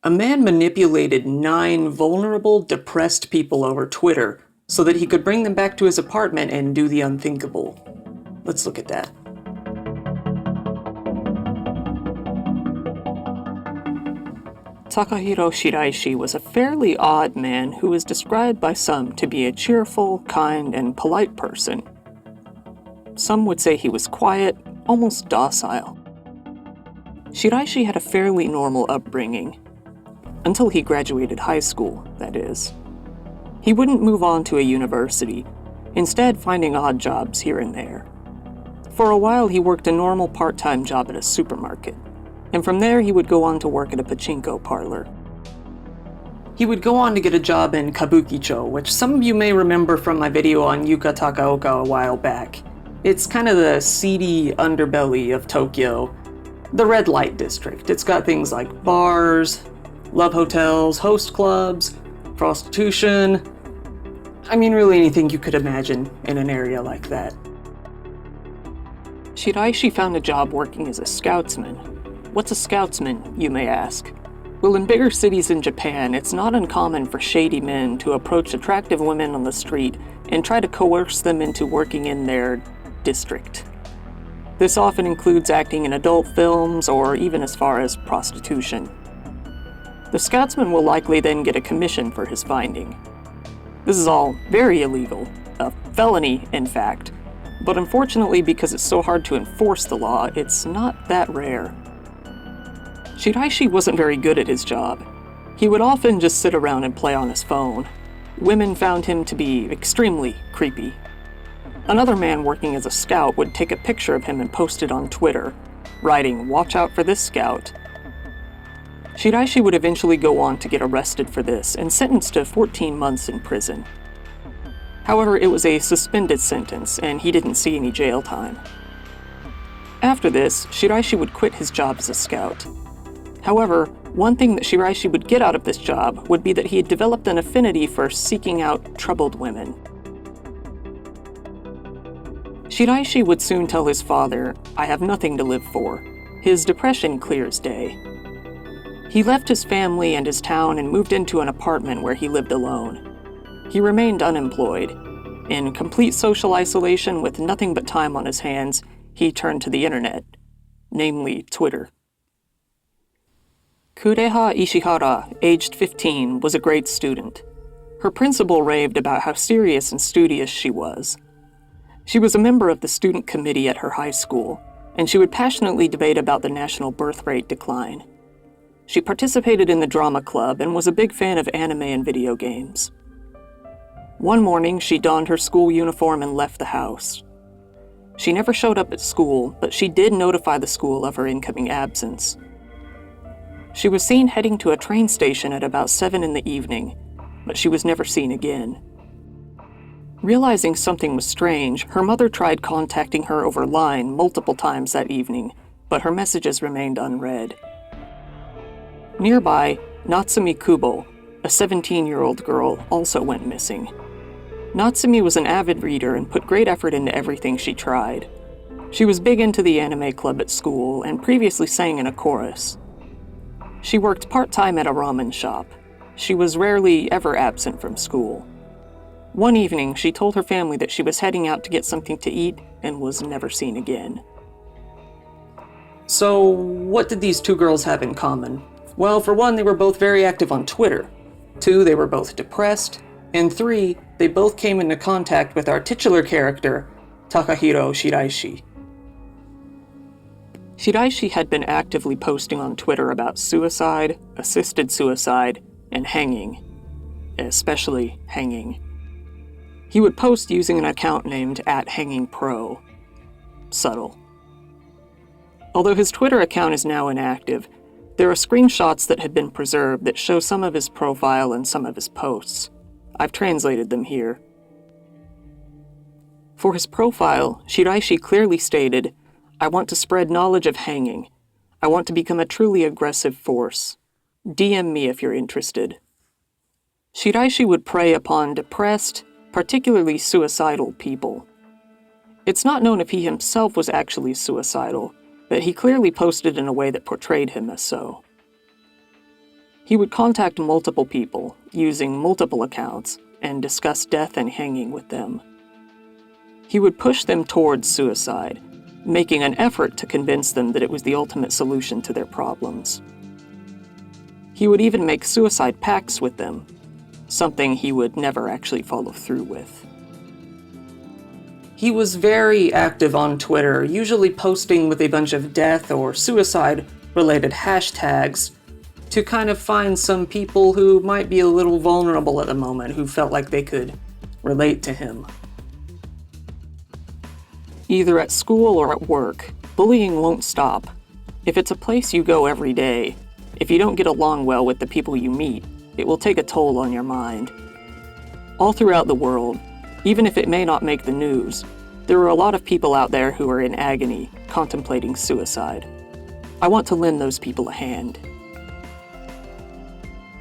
A man manipulated 9 vulnerable, depressed people over Twitter so that he could bring them back to his apartment and do the unthinkable. Let's look at that. Takahiro Shiraishi was a fairly odd man who was described by some to be a cheerful, kind, and polite person. Some would say he was quiet, almost docile. Shiraishi had a fairly normal upbringing. Until he graduated high school, that is. He wouldn't move on to a university, instead finding odd jobs here and there. For a while he worked a normal part-time job at a supermarket, and from there he would go on to work at a pachinko parlor. He would go on to get a job in Kabukicho, which some of you may remember from my video on Yuka Takaoka a while back. It's kind of the seedy underbelly of Tokyo, the red light district. It's got things like bars, love hotels, host clubs, prostitution. I mean, really anything you could imagine in an area like that. Shiraishi found a job working as a scoutsman. What's a scoutsman, you may ask? Well, in bigger cities in Japan, it's not uncommon for shady men to approach attractive women on the street and try to coerce them into working in their district. This often includes acting in adult films or even as far as prostitution. The scoutsman will likely then get a commission for his finding. This is all very illegal, a felony in fact, but unfortunately because it's so hard to enforce the law, it's not that rare. Shiraishi wasn't very good at his job. He would often just sit around and play on his phone. Women found him to be extremely creepy. Another man working as a scout would take a picture of him and post it on Twitter, writing, "Watch out for this scout." Shiraishi would eventually go on to get arrested for this and sentenced to 14 months in prison. However, it was a suspended sentence, and he didn't see any jail time. After this, Shiraishi would quit his job as a scout. However, one thing that Shiraishi would get out of this job would be that he had developed an affinity for seeking out troubled women. Shiraishi would soon tell his father, "I have nothing to live for." His depression clear as day. He left his family and his town and moved into an apartment where he lived alone. He remained unemployed. In complete social isolation with nothing but time on his hands, he turned to the internet, namely Twitter. Kureha Ishihara, aged 15, was a great student. Her principal raved about how serious and studious she was. She was a member of the student committee at her high school, and she would passionately debate about the national birth rate decline. She participated in the drama club and was a big fan of anime and video games. One morning, she donned her school uniform and left the house. She never showed up at school, but she did notify the school of her incoming absence. She was seen heading to a train station at about 7 in the evening, but she was never seen again. Realizing something was strange, her mother tried contacting her over line multiple times that evening, but her messages remained unread. Nearby, Natsumi Kubo, a 17-year-old girl, also went missing. Natsumi was an avid reader and put great effort into everything she tried. She was big into the anime club at school and previously sang in a chorus. She worked part-time at a ramen shop. She was rarely ever absent from school. One evening, she told her family that she was heading out to get something to eat and was never seen again. So, what did these two girls have in common? Well, for one, they were both very active on Twitter. 2, they were both depressed. And 3, they both came into contact with our titular character, Takahiro Shiraishi. Shiraishi had been actively posting on Twitter about suicide, assisted suicide, and hanging. Especially hanging. He would post using an account named @HangingPro. Subtle. Although his Twitter account is now inactive, there are screenshots that had been preserved that show some of his profile and some of his posts. I've translated them here. For his profile, Shiraishi clearly stated, "I want to spread knowledge of hanging. I want to become a truly aggressive force. DM me if you're interested." Shiraishi would prey upon depressed, particularly suicidal people. It's not known if he himself was actually suicidal, but he clearly posted in a way that portrayed him as so. He would contact multiple people, using multiple accounts, and discuss death and hanging with them. He would push them towards suicide, making an effort to convince them that it was the ultimate solution to their problems. He would even make suicide pacts with them, something he would never actually follow through with. He was very active on Twitter, usually posting with a bunch of death or suicide-related hashtags to kind of find some people who might be a little vulnerable at the moment, who felt like they could relate to him. Either at school or at work, bullying won't stop. If it's a place you go every day, if you don't get along well with the people you meet, it will take a toll on your mind. All throughout the world, even if it may not make the news, there are a lot of people out there who are in agony, contemplating suicide. I want to lend those people a hand.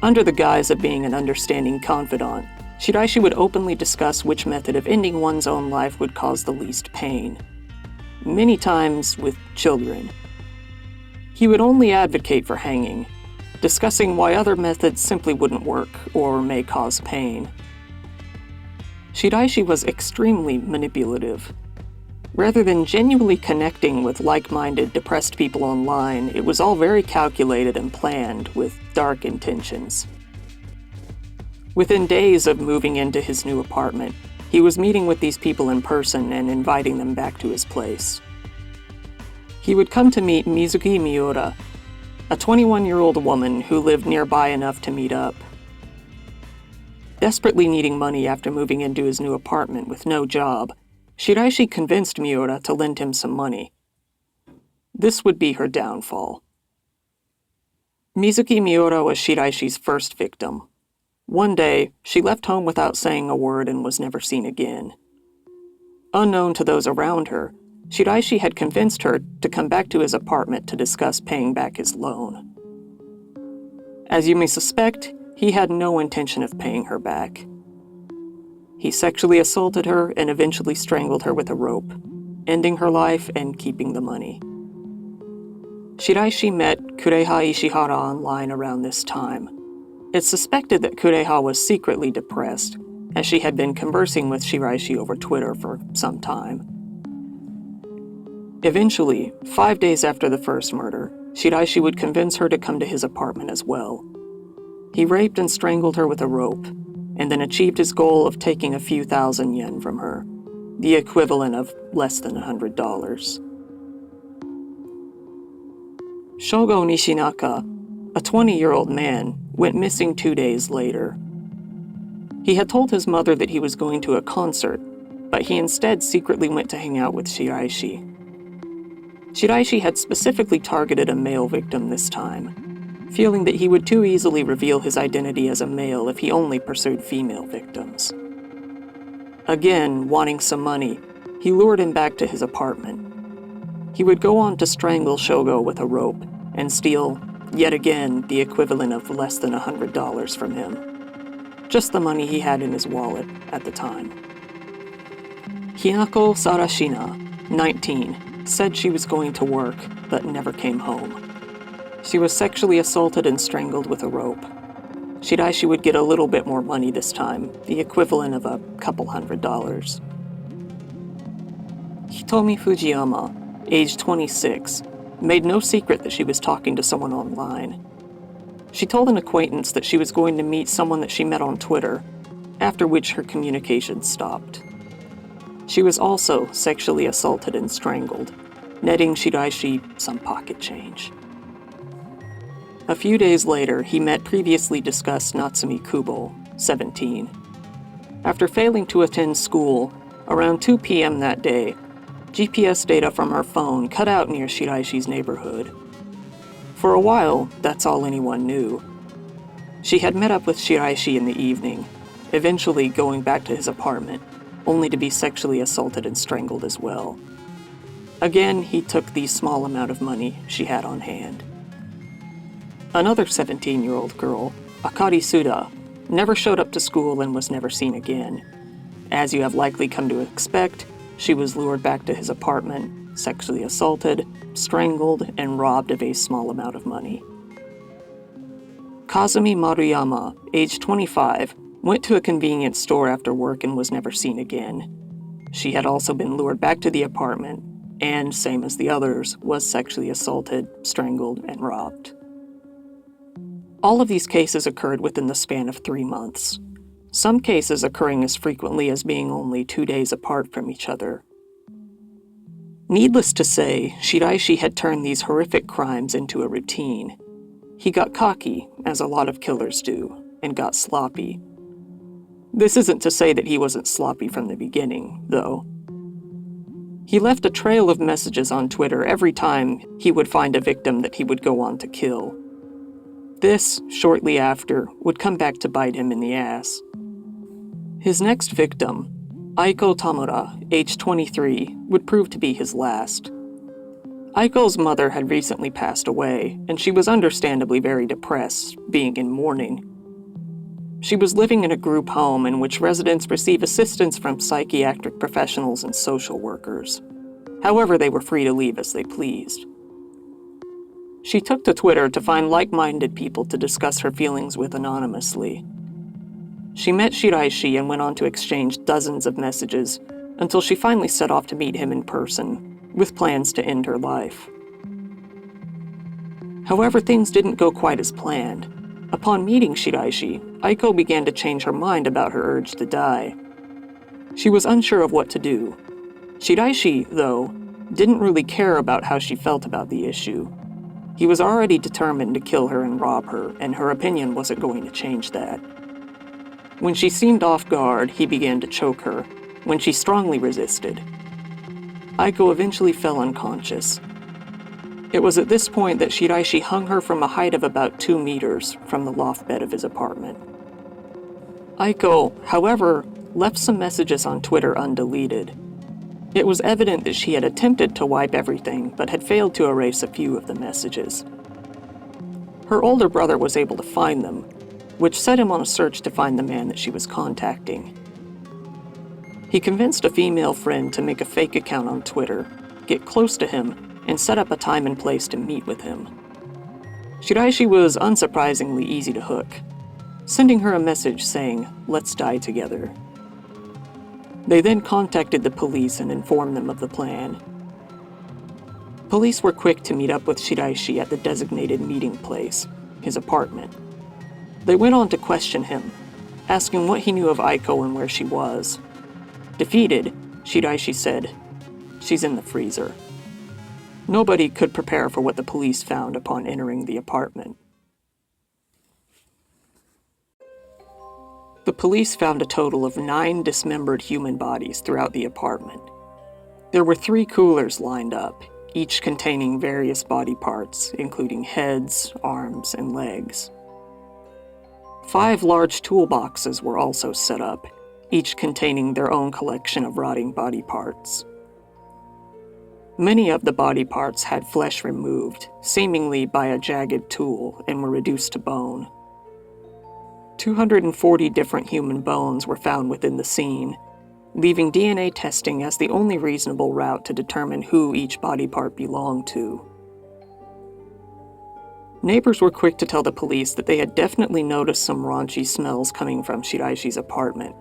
Under the guise of being an understanding confidant, Shiraishi would openly discuss which method of ending one's own life would cause the least pain. Many times with children. He would only advocate for hanging, discussing why other methods simply wouldn't work or may cause pain. Shiraishi was extremely manipulative. Rather than genuinely connecting with like-minded, depressed people online, it was all very calculated and planned with dark intentions. Within days of moving into his new apartment, he was meeting with these people in person and inviting them back to his place. He would come to meet Mizuki Miura, a 21-year-old woman who lived nearby enough to meet up. Desperately needing money after moving into his new apartment with no job, Shiraishi convinced Miura to lend him some money. This would be her downfall. Mizuki Miura was Shiraishi's first victim. One day, she left home without saying a word and was never seen again. Unknown to those around her, Shiraishi had convinced her to come back to his apartment to discuss paying back his loan. As you may suspect, he had no intention of paying her back. He sexually assaulted her and eventually strangled her with a rope, ending her life and keeping the money. Shiraishi met Kureha Ishihara online around this time. It's suspected that Kureha was secretly depressed, as she had been conversing with Shiraishi over Twitter for some time. Eventually, 5 days after the first murder, Shiraishi would convince her to come to his apartment as well. He raped and strangled her with a rope, and then achieved his goal of taking a few thousand yen from her, the equivalent of less than $100. Shogo Nishinaka, a 20-year-old man, went missing 2 days later. He had told his mother that he was going to a concert, but he instead secretly went to hang out with Shiraishi. Shiraishi had specifically targeted a male victim this time, feeling that he would too easily reveal his identity as a male if he only pursued female victims. Again, wanting some money, he lured him back to his apartment. He would go on to strangle Shogo with a rope and steal, yet again, the equivalent of less than $100 from him. Just the money he had in his wallet at the time. Hinako Sarashina, 19, said she was going to work, but never came home. She was sexually assaulted and strangled with a rope. Shiraishi would get a little bit more money this time, the equivalent of a couple $100. Hitomi Fujiyama, aged 26, made no secret that she was talking to someone online. She told an acquaintance that she was going to meet someone that she met on Twitter, after which her communication stopped. She was also sexually assaulted and strangled, netting Shiraishi some pocket change. A few days later, he met previously discussed Natsumi Kubo, 17. After failing to attend school, around 2 p.m. that day, GPS data from her phone cut out near Shiraishi's neighborhood. For a while, that's all anyone knew. She had met up with Shiraishi in the evening, eventually going back to his apartment, only to be sexually assaulted and strangled as well. Again, he took the small amount of money she had on hand. Another 17-year-old girl, Akari Suda, never showed up to school and was never seen again. As you have likely come to expect, she was lured back to his apartment, sexually assaulted, strangled, and robbed of a small amount of money. Kazumi Maruyama, age 25, went to a convenience store after work and was never seen again. She had also been lured back to the apartment and, same as the others, was sexually assaulted, strangled, and robbed. All of these cases occurred within the span of 3 months, some cases occurring as frequently as being only 2 days apart from each other. Needless to say, Shiraishi had turned these horrific crimes into a routine. He got cocky, as a lot of killers do, and got sloppy. This isn't to say that he wasn't sloppy from the beginning, though. He left a trail of messages on Twitter every time he would find a victim that he would go on to kill. This, shortly after, would come back to bite him in the ass. His next victim, Aiko Tamura, age 23, would prove to be his last. Aiko's mother had recently passed away, and she was understandably very depressed, being in mourning. She was living in a group home in which residents receive assistance from psychiatric professionals and social workers. However, they were free to leave as they pleased. She took to Twitter to find like-minded people to discuss her feelings with anonymously. She met Shiraishi and went on to exchange dozens of messages until she finally set off to meet him in person, with plans to end her life. However, things didn't go quite as planned. Upon meeting Shiraishi, Aiko began to change her mind about her urge to die. She was unsure of what to do. Shiraishi, though, didn't really care about how she felt about the issue. He was already determined to kill her and rob her, and her opinion wasn't going to change that. When she seemed off guard, he began to choke her, when she strongly resisted. Aiko eventually fell unconscious. It was at this point that Shiraishi hung her from a height of about 2 meters from the loft bed of his apartment. Aiko, however, left some messages on Twitter undeleted. It was evident that she had attempted to wipe everything, but had failed to erase a few of the messages. Her older brother was able to find them, which set him on a search to find the man that she was contacting. He convinced a female friend to make a fake account on Twitter, get close to him, and set up a time and place to meet with him. Shiraishi was unsurprisingly easy to hook, sending her a message saying, "Let's die together." They then contacted the police and informed them of the plan. Police were quick to meet up with Shiraishi at the designated meeting place, his apartment. They went on to question him, asking what he knew of Aiko and where she was. Defeated, Shiraishi said, "She's in the freezer." Nobody could prepare for what the police found upon entering the apartment. The police found a total of 9 dismembered human bodies throughout the apartment. There were 3 coolers lined up, each containing various body parts, including heads, arms, and legs. 5 large toolboxes were also set up, each containing their own collection of rotting body parts. Many of the body parts had flesh removed, seemingly by a jagged tool, and were reduced to bone. 240 different human bones were found within the scene, leaving DNA testing as the only reasonable route to determine who each body part belonged to. Neighbors were quick to tell the police that they had definitely noticed some raunchy smells coming from Shiraishi's apartment,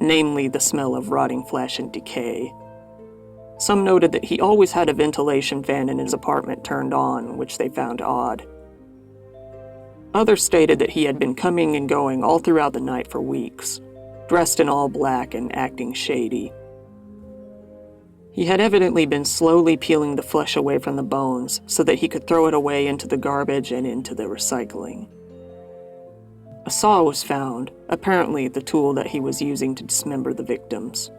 namely the smell of rotting flesh and decay. Some noted that he always had a ventilation fan in his apartment turned on, which they found odd. Others stated that he had been coming and going all throughout the night for weeks, dressed in all black and acting shady. He had evidently been slowly peeling the flesh away from the bones so that he could throw it away into the garbage and into the recycling. A saw was found, apparently the tool that he was using to dismember the victims.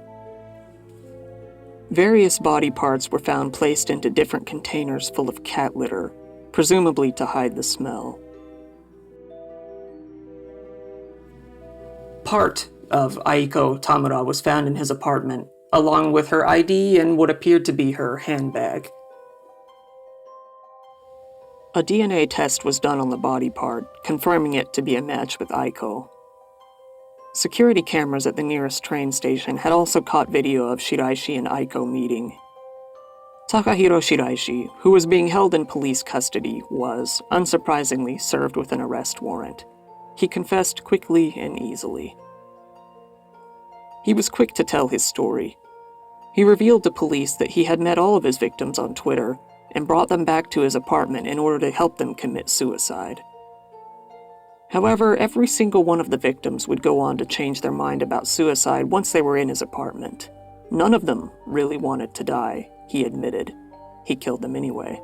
Various body parts were found placed into different containers full of cat litter, presumably to hide the smell. Part of Aiko Tamura was found in his apartment, along with her ID and what appeared to be her handbag. A DNA test was done on the body part, confirming it to be a match with Aiko. Security cameras at the nearest train station had also caught video of Shiraishi and Aiko meeting. Takahiro Shiraishi, who was being held in police custody, was, unsurprisingly, served with an arrest warrant. He confessed quickly and easily. He was quick to tell his story. He revealed to police that he had met all of his victims on Twitter and brought them back to his apartment in order to help them commit suicide. However, every single one of the victims would go on to change their mind about suicide once they were in his apartment. None of them really wanted to die, he admitted. He killed them anyway.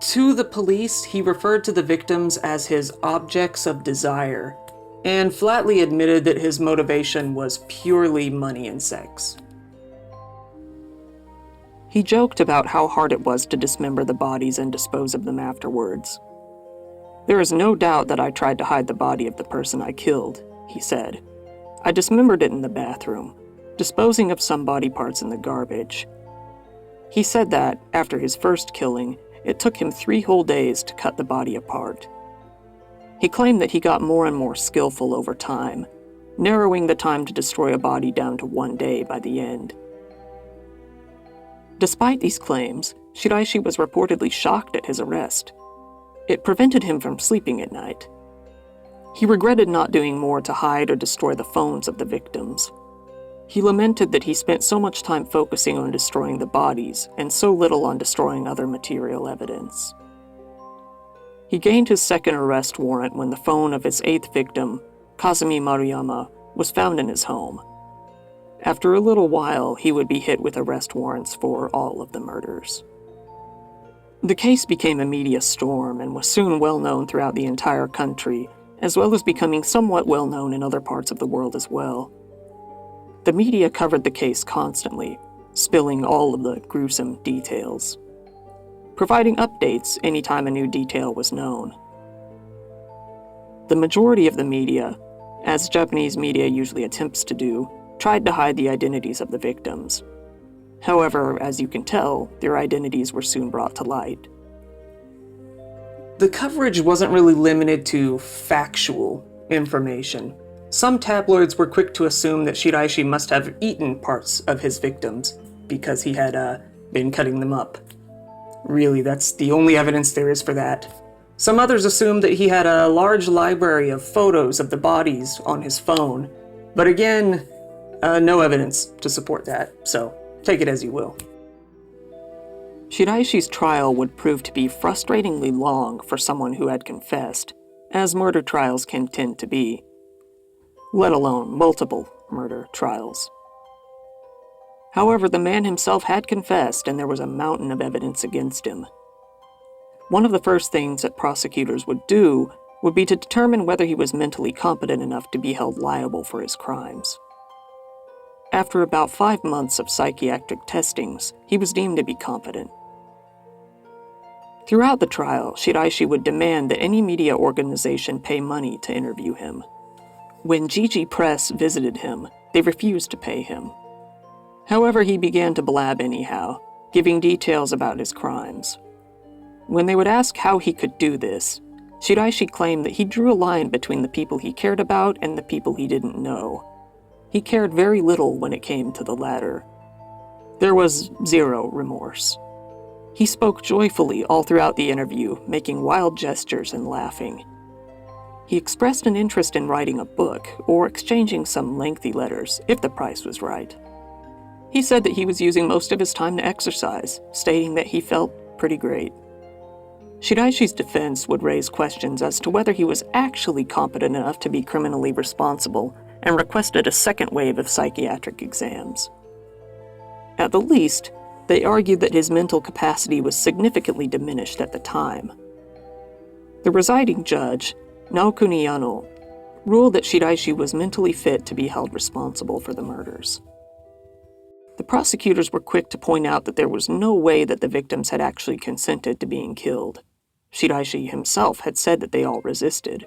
To the police, he referred to the victims as his objects of desire, and flatly admitted that his motivation was purely money and sex. He joked about how hard it was to dismember the bodies and dispose of them afterwards. "There is no doubt that I tried to hide the body of the person I killed," he said. "I dismembered it in the bathroom, disposing of some body parts in the garbage." He said that, after his first killing, it took him 3 whole days to cut the body apart. He claimed that he got more and more skillful over time, narrowing the time to destroy a body down to 1 day by the end. Despite these claims, Shiraishi was reportedly shocked at his arrest. It prevented him from sleeping at night. He regretted not doing more to hide or destroy the phones of the victims. He lamented that he spent so much time focusing on destroying the bodies and so little on destroying other material evidence. He gained his second arrest warrant when the phone of his 8th victim, Kazumi Maruyama, was found in his home. After a little while, he would be hit with arrest warrants for all of the murders. The case became a media storm and was soon well known throughout the entire country, as well as becoming somewhat well known in other parts of the world as well. The media covered the case constantly, spilling all of the gruesome details, providing updates anytime a new detail was known. The majority of the media, as Japanese media usually attempts to do, tried to hide the identities of the victims. However, as you can tell, their identities were soon brought to light. The coverage wasn't really limited to factual information. Some tabloids were quick to assume that Shiraishi must have eaten parts of his victims because he had been cutting them up. Really, that's the only evidence there is for that. Some others assumed that he had a large library of photos of the bodies on his phone, but again, no evidence to support that, so take it as you will. Shiraishi's trial would prove to be frustratingly long for someone who had confessed, as murder trials can tend to be, let alone multiple murder trials. However, the man himself had confessed, and there was a mountain of evidence against him. One of the first things that prosecutors would do would be to determine whether he was mentally competent enough to be held liable for his crimes. After about 5 months of psychiatric testings, he was deemed to be competent. Throughout the trial, Shiraishi would demand that any media organization pay money to interview him. When Gigi Press visited him, they refused to pay him. However, he began to blab anyhow, giving details about his crimes. When they would ask how he could do this, Shiraishi claimed that he drew a line between the people he cared about and the people he didn't know. He cared very little when it came to the latter. There was 0 remorse. He spoke joyfully all throughout the interview, making wild gestures and laughing. He expressed an interest in writing a book or exchanging some lengthy letters, if the price was right. He said that he was using most of his time to exercise, stating that he felt pretty great. Shiraishi's defense would raise questions as to whether he was actually competent enough to be criminally responsible, and requested a second wave of psychiatric exams. At the least, they argued that his mental capacity was significantly diminished at the time. The presiding judge, Naokuni Yano, ruled that Shiraishi was mentally fit to be held responsible for the murders. The prosecutors were quick to point out that there was no way that the victims had actually consented to being killed. Shiraishi himself had said that they all resisted.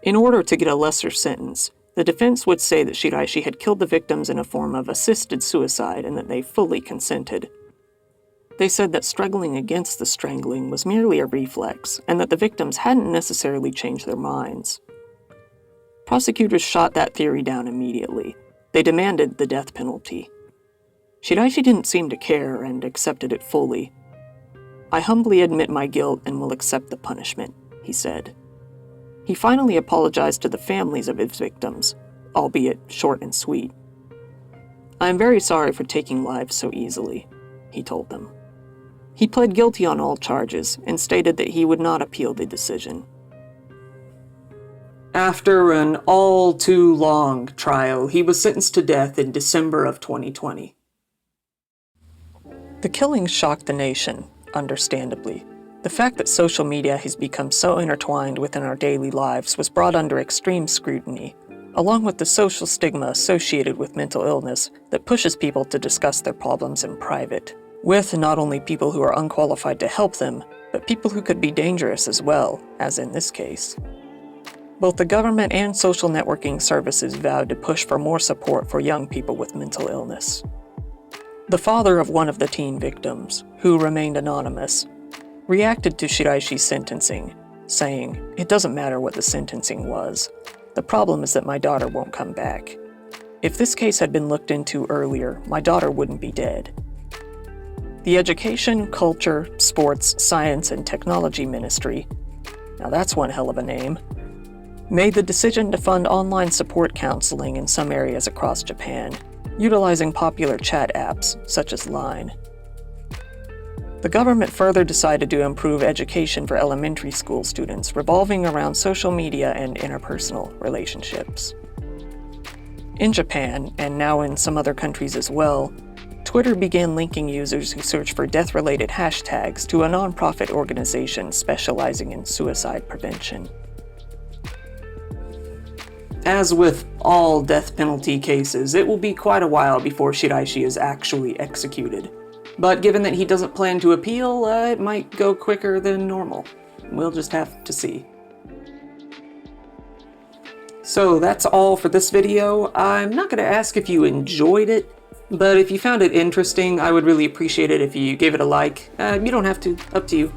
In order to get a lesser sentence, the defense would say that Shiraishi had killed the victims in a form of assisted suicide and that they fully consented. They said that struggling against the strangling was merely a reflex, and that the victims hadn't necessarily changed their minds. Prosecutors shot that theory down immediately. They demanded the death penalty. Shiraishi didn't seem to care and accepted it fully. "I humbly admit my guilt and will accept the punishment," he said. He finally apologized to the families of his victims, albeit short and sweet. "I am very sorry for taking lives so easily," he told them. He pled guilty on all charges and stated that he would not appeal the decision. After an all-too-long trial, he was sentenced to death in December of 2020. The killings shocked the nation, understandably. The fact that social media has become so intertwined within our daily lives was brought under extreme scrutiny, along with the social stigma associated with mental illness that pushes people to discuss their problems in private, with not only people who are unqualified to help them, but people who could be dangerous as well, as in this case. Both the government and social networking services vowed to push for more support for young people with mental illness. The father of one of the teen victims, who remained anonymous, reacted to Shiraishi's sentencing, saying, "It doesn't matter what the sentencing was. The problem is that my daughter won't come back. If this case had been looked into earlier, my daughter wouldn't be dead." The Education, Culture, Sports, Science, and Technology Ministry, now that's one hell of a name, made the decision to fund online support counseling in some areas across Japan, utilizing popular chat apps such as Line. The government further decided to improve education for elementary school students, revolving around social media and interpersonal relationships. In Japan, and now in some other countries as well, Twitter began linking users who search for death-related hashtags to a nonprofit organization specializing in suicide prevention. As with all death penalty cases, it will be quite a while before Shiraishi is actually executed. But given that he doesn't plan to appeal, it might go quicker than normal. We'll just have to see. So that's all for this video. I'm not going to ask if you enjoyed it, but if you found it interesting, I would really appreciate it if you gave it a like. You don't have to, up to you.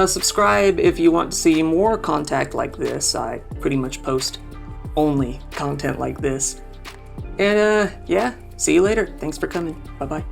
Subscribe if you want to see more content like this. I pretty much post only content like this. And yeah, see you later. Thanks for coming. Bye-bye.